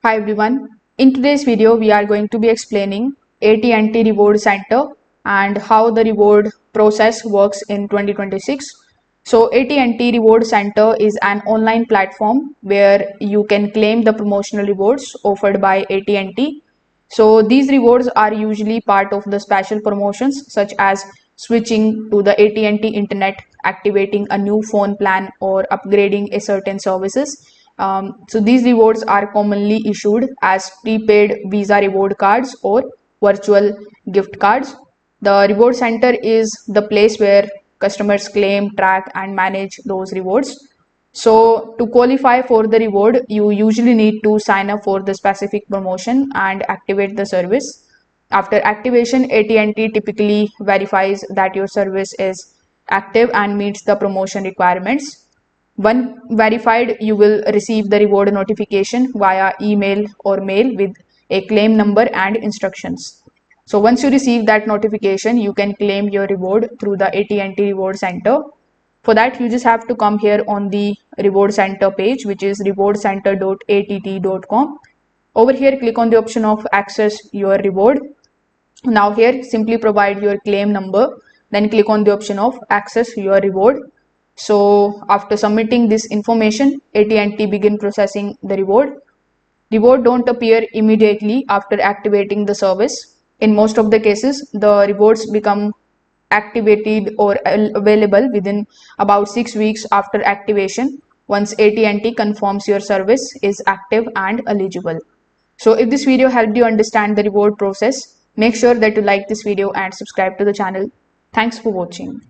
Hi everyone. In today's video, we are going to be explaining AT&T Reward Center and how the reward process works in 2026. So AT&T Reward Center is an online platform where you can claim the promotional rewards offered by AT&T. So these rewards are usually part of the special promotions such as switching to the AT&T internet, activating a new phone plan, or upgrading a certain services. So these rewards are commonly issued as prepaid Visa reward cards or virtual gift cards. The reward center is the place where customers claim, track, and manage those rewards. So to qualify for the reward, you usually need to sign up for the specific promotion and activate the service. After activation, AT&T typically verifies that your service is active and meets the promotion requirements. When verified, you will receive the reward notification via email or mail with a claim number and instructions. So once you receive that notification, you can claim your reward through the AT&T Reward Center. For that, you just have to come here on the Reward Center page, which is rewardcenter.att.com. Over here, click on the option of access your reward. Now here, simply provide your claim number, then click on the option of access your reward. So after submitting this information, AT&T begin processing the reward. Reward don't appear immediately after activating the service. In most of the cases, the rewards become activated or available within about 6 weeks after activation, once AT&T confirms your service is active and eligible. So if this video helped you understand the reward process, make sure that you like this video and subscribe to the channel. Thanks for watching.